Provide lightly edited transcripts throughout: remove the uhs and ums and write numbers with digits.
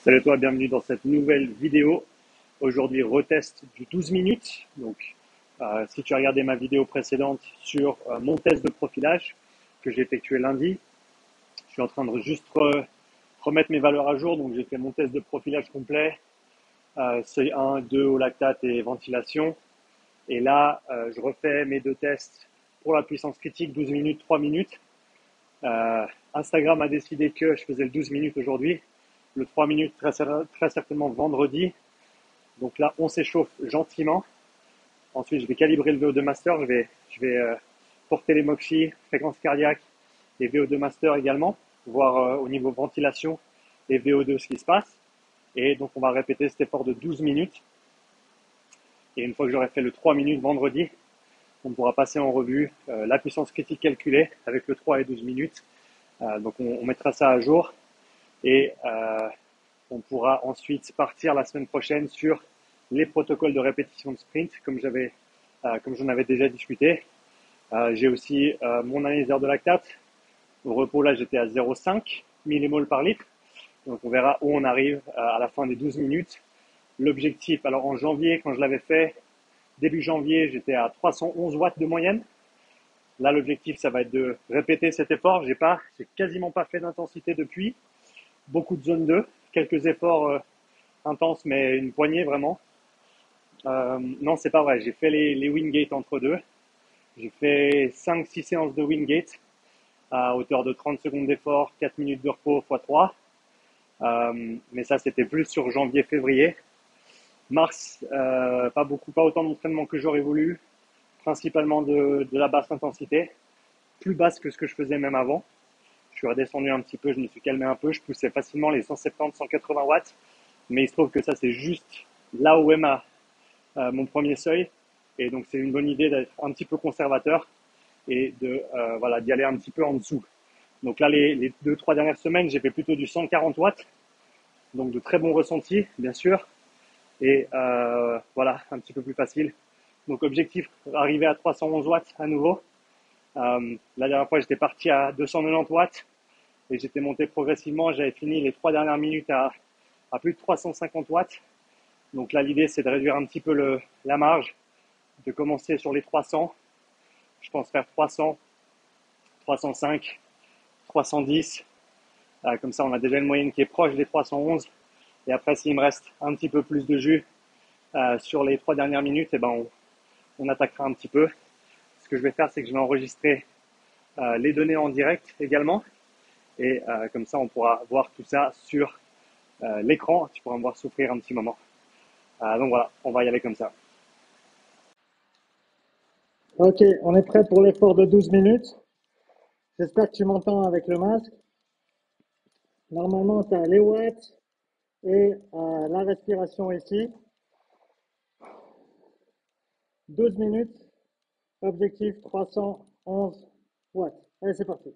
Salut à toi, bienvenue dans cette nouvelle vidéo. Aujourd'hui, retest du 12 minutes. Donc, si tu as regardé ma vidéo précédente sur mon test de profilage que j'ai effectué lundi, je suis en train de juste remettre mes valeurs à jour. Donc, j'ai fait mon test de profilage complet, seuil 1, 2 au lactate et ventilation. Et là, je refais mes deux tests pour la puissance critique, 12 minutes, 3 minutes. Instagram a décidé que je faisais le 12 minutes aujourd'hui, le 3 minutes très certainement vendredi. Donc là, on s'échauffe gentiment. Ensuite, je vais calibrer le VO2 master. Je vais porter les moxie, fréquence cardiaque et VO2 master également, voir au niveau ventilation et VO2 ce qui se passe. Et donc, on va répéter cet effort de 12 minutes. Et une fois que j'aurai fait le 3 minutes vendredi, on pourra passer en revue la puissance critique calculée avec le 3 et 12 minutes. Donc, on mettra ça à jour et on pourra ensuite partir la semaine prochaine sur les protocoles de répétition de sprint, comme j'en avais déjà discuté. J'ai aussi mon analyseur de lactate. Au repos, là, j'étais à 0,5 millimoles par litre. Donc, on verra où on arrive à la fin des 12 minutes. L'objectif, alors en janvier, quand je l'avais fait, début janvier, j'étais à 311 watts de moyenne. Là, l'objectif, ça va être de répéter cet effort. J'ai quasiment pas fait d'intensité depuis. Beaucoup de zone 2, quelques efforts intenses, mais une poignée vraiment. Non, c'est pas vrai. J'ai fait les Wingate entre deux. J'ai fait 5-6 séances de Wingate à hauteur de 30 secondes d'effort, 4 minutes de repos x 3. Mais ça, c'était plus sur janvier-février. Mars, pas autant d'entraînement que j'aurais voulu, principalement de la basse intensité, plus basse que ce que je faisais même avant. Je suis redescendu un petit peu, je me suis calmé un peu, je poussais facilement les 170-180 watts, mais il se trouve que ça, c'est juste là où est mon premier seuil. Et donc, c'est une bonne idée d'être un petit peu conservateur et d'y aller un petit peu en dessous. Donc là, les 2-3 dernières semaines, j'ai fait plutôt du 140 watts, donc de très bons ressentis, bien sûr. Et voilà, un petit peu plus facile. Donc objectif, arriver à 311 watts à nouveau. La dernière fois, j'étais parti à 290 watts et j'étais monté progressivement. J'avais fini les 3 dernières minutes à plus de 350 watts. Donc là, l'idée, c'est de réduire un petit peu la marge, de commencer sur les 300. Je pense faire 300, 305, 310. Comme ça, on a déjà une moyenne qui est proche des 311. Et après, s'il me reste un petit peu plus de jus sur les 3 dernières minutes, eh ben on attaquera un petit peu. Ce que je vais faire, c'est que je vais enregistrer les données en direct également. Et comme ça, on pourra voir tout ça sur l'écran. Tu pourras me voir souffrir un petit moment. Donc voilà, on va y aller comme ça. Ok, on est prêt pour l'effort de 12 minutes. J'espère que tu m'entends avec le masque. Normalement, tu as les watts et la respiration ici. 12 minutes, objectif 311 watts. Allez, c'est parti.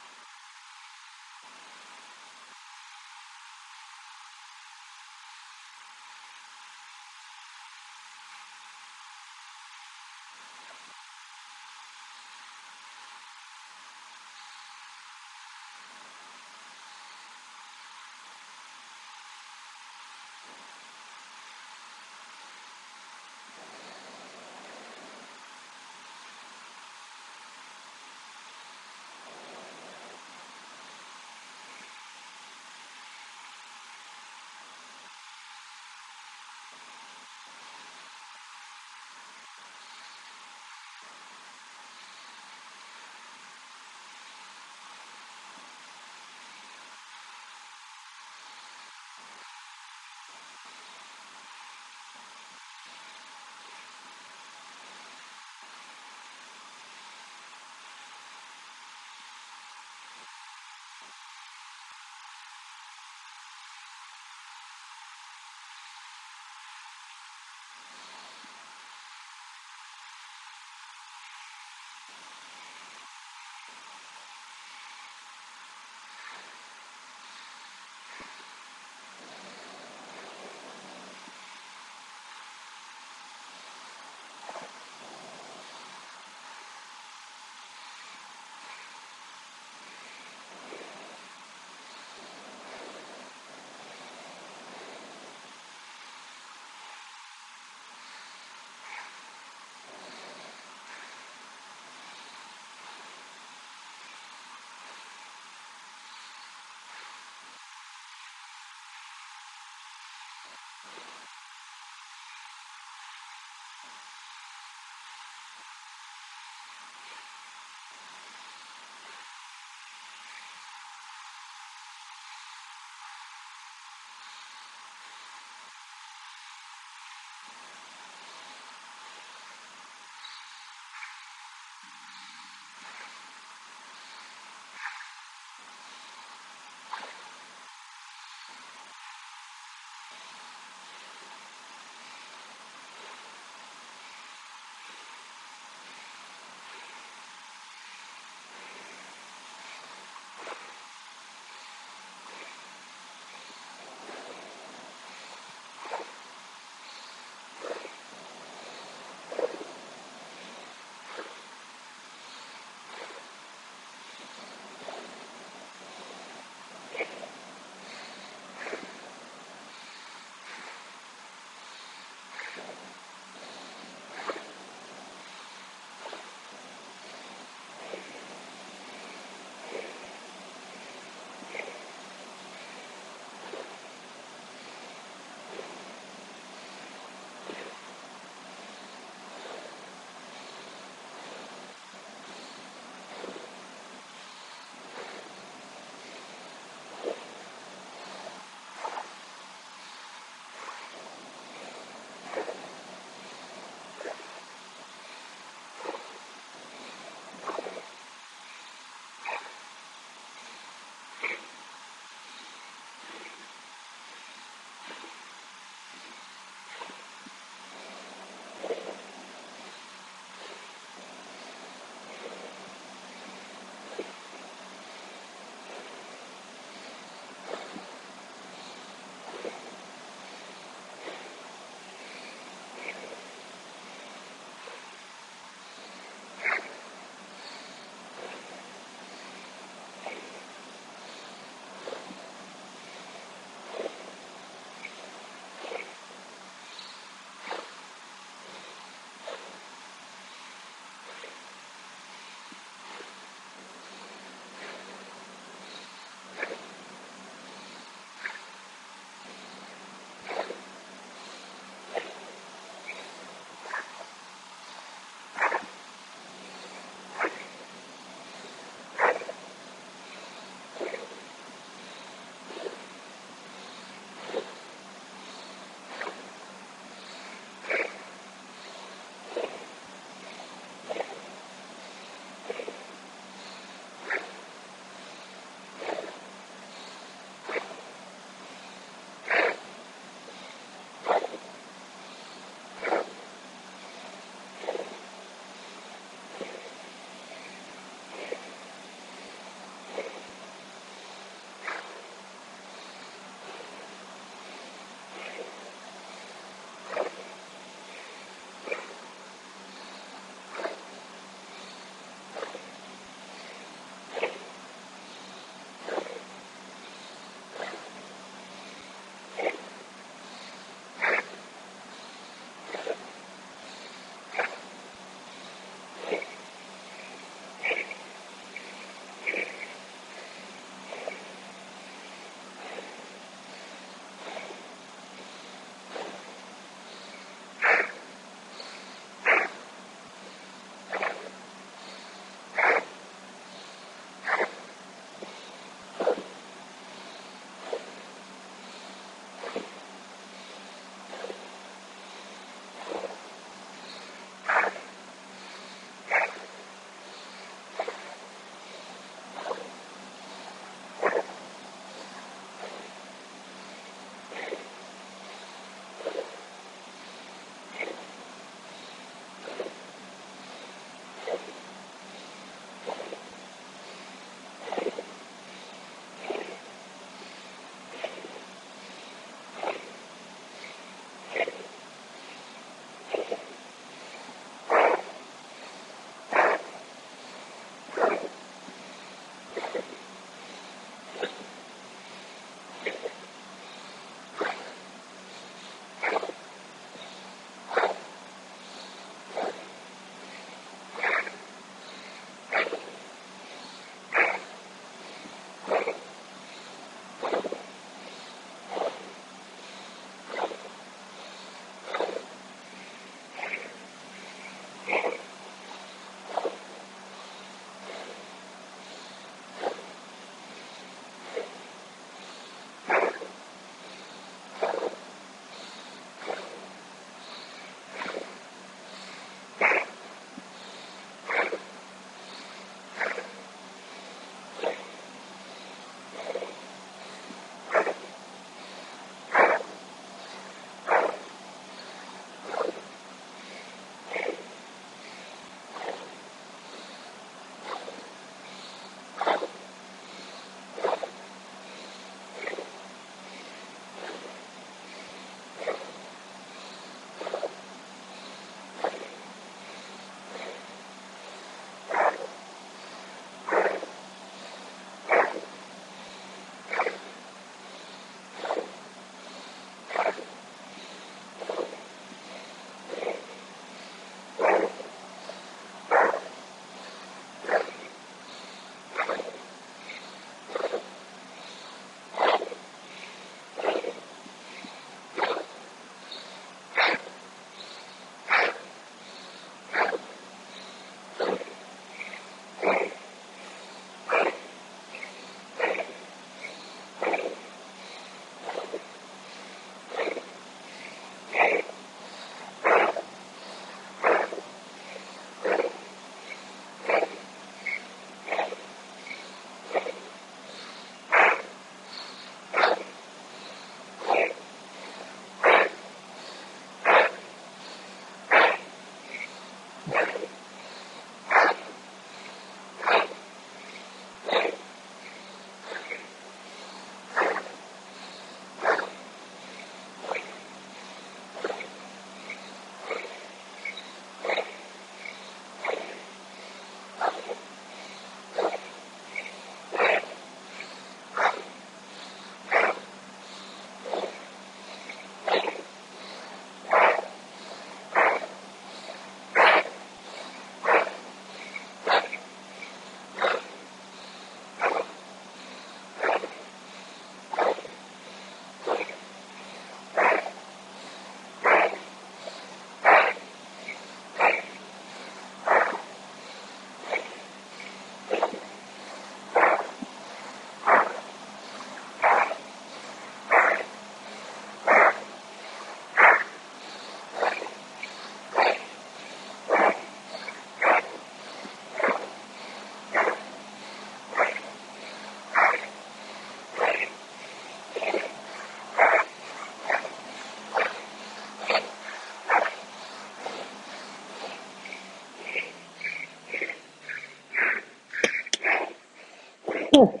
Ouh.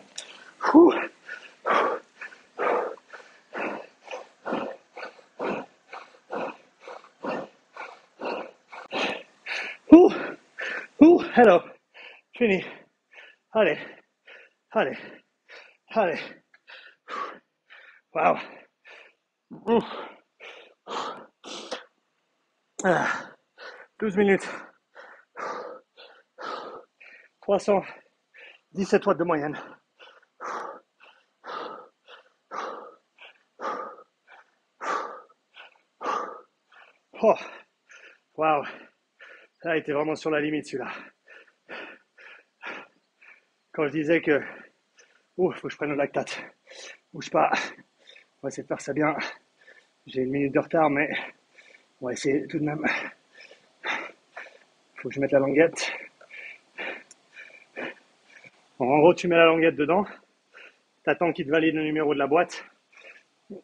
Ouh. Ouh. Hello. Fini. Allez. Allez. Allez. Wow. Ouh. Ah. 12 minutes. 317 watts de moyenne. Oh. Wow. Ça a été vraiment sur la limite celui-là. Quand je disais que faut que je prenne le lactate. Bouge pas. On va essayer de faire ça bien. J'ai une minute de retard, mais on va essayer tout de même. Faut que je mette la languette. En gros, tu mets la languette dedans. T'attends qu'il te valide le numéro de la boîte.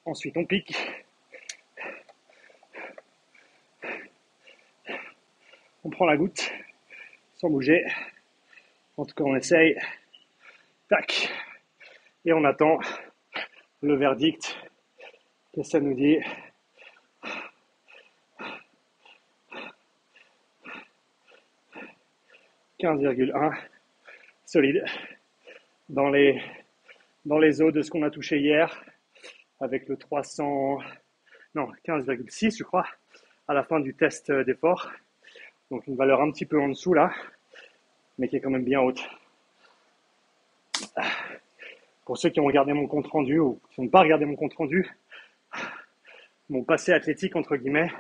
Ensuite, on pique. On prend la goutte sans bouger. En tout cas, on essaye. Tac. Et on attend le verdict. Qu'est-ce que ça nous dit? 15,1. Solide. Dans les eaux de ce qu'on a touché hier. Avec le 300... Non, 15,6 je crois. À la fin du test d'effort. Donc une valeur un petit peu en dessous là. Mais qui est quand même bien haute. Pour ceux qui ont regardé mon compte rendu ou qui n'ont pas regardé mon compte rendu, mon passé athlétique, entre guillemets,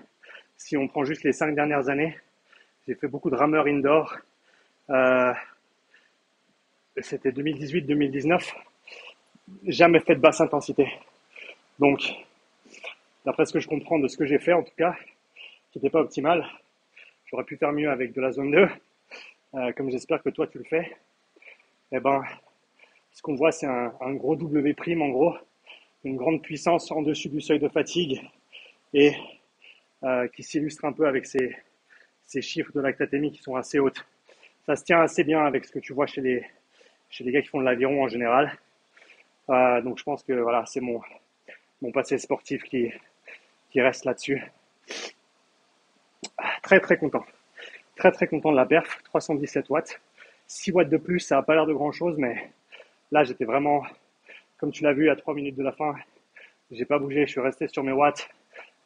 si on prend juste les 5 dernières années, j'ai fait beaucoup de rameurs indoor. C'était 2018-2019. Jamais fait de basse intensité. Donc, d'après ce que je comprends de ce que j'ai fait, en tout cas, qui n'était pas optimal, j'aurais pu faire mieux avec de la zone 2, comme j'espère que toi tu le fais. Eh ben, ce qu'on voit, c'est un gros W', en gros, une grande puissance en dessus du seuil de fatigue et qui s'illustre un peu avec ces chiffres de lactatémie qui sont assez hautes. Ça se tient assez bien avec ce que tu vois chez les gars qui font de l'aviron en général. Donc je pense que voilà, c'est mon passé sportif qui reste là-dessus. Très très content. Très très content de la perf, 317 watts. 6 watts de plus, ça n'a pas l'air de grand chose, mais là j'étais vraiment, comme tu l'as vu à 3 minutes de la fin, j'ai pas bougé, je suis resté sur mes watts.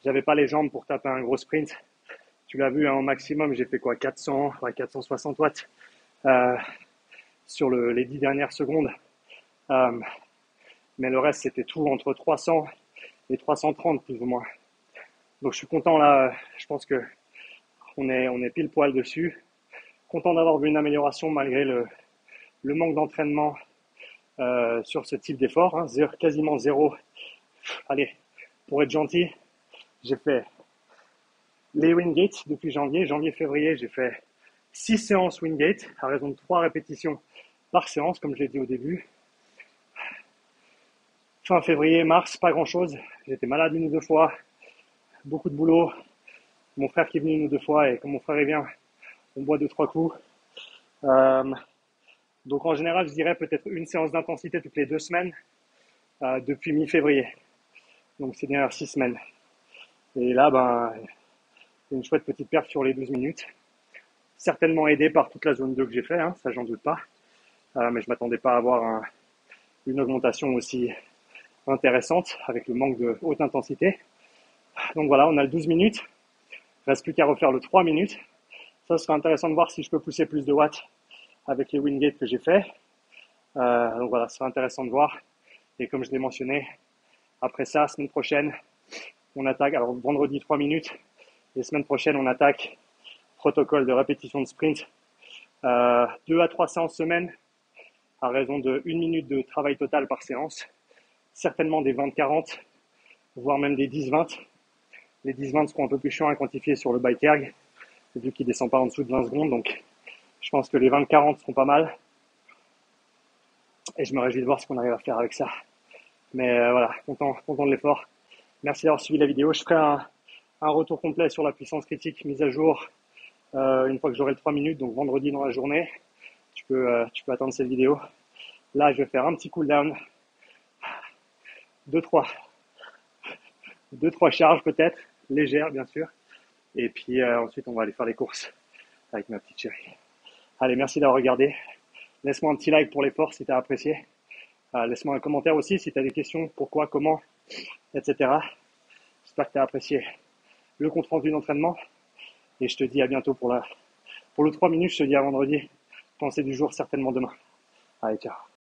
J'avais pas les jambes pour taper un gros sprint. Tu l'as vu, hein, au maximum, j'ai fait quoi, 460 watts sur les 10 dernières secondes. Mais le reste, c'était tout entre 300 et 330 plus ou moins. Donc je suis content là, je pense que on est pile poil dessus. Content d'avoir vu une amélioration malgré le manque d'entraînement sur ce type d'effort, hein, quasiment zéro. Allez, pour être gentil, j'ai fait les Wingate depuis janvier-février, j'ai fait 6 séances Wingate à raison de 3 répétitions par séance, comme je l'ai dit au début. Fin février, mars, pas grand chose. J'étais malade 1 ou 2 fois, beaucoup de boulot. Mon frère qui est venu 1 ou 2 fois, et quand mon frère vient, on boit 2-3 coups. Donc en général, je dirais peut-être une séance d'intensité toutes les 2 semaines depuis mi-février. Donc c'est derrière 6 semaines. Et là, une chouette petite perf sur les 12 minutes. Certainement aidé par toute la zone 2 que j'ai fait, hein, ça j'en doute pas. Mais je m'attendais pas à avoir une augmentation aussi intéressante avec le manque de haute intensité. Donc voilà, on a le 12 minutes. Il reste plus qu'à refaire le 3 minutes. Ça sera intéressant de voir si je peux pousser plus de watts avec les Wingate que j'ai fait. Donc voilà, ce sera intéressant de voir. Et comme je l'ai mentionné, après ça, semaine prochaine, on attaque, alors vendredi 3 minutes, et semaine prochaine, on attaque protocole de répétition de sprint, 2 à 3 séances semaine, à raison de 1 minute de travail total par séance, certainement des 20-40, voire même des 10-20. Les 10-20 seront un peu plus chiants à quantifier sur le bike erg, vu qu'il ne descend pas en dessous de 20 secondes, donc je pense que les 20-40 seront pas mal, et je me réjouis de voir ce qu'on arrive à faire avec ça. Mais voilà, content de l'effort. Merci d'avoir suivi la vidéo. Je ferai un retour complet sur la puissance critique mise à jour une fois que j'aurai le 3 minutes, donc vendredi dans la journée. Tu peux attendre cette vidéo. Là, je vais faire un petit cooldown. 2-3 charges peut-être, légères bien sûr. Et puis ensuite, on va aller faire les courses avec ma petite chérie. Allez, merci d'avoir regardé. Laisse-moi un petit like pour l'effort si tu as apprécié. Laisse-moi un commentaire aussi si tu as des questions, pourquoi, comment, etc. J'espère que tu as apprécié le compte rendu d'entraînement. Et je te dis à bientôt pour le 3 minutes. Je te dis à vendredi. Pensée du jour certainement demain. Allez, ciao.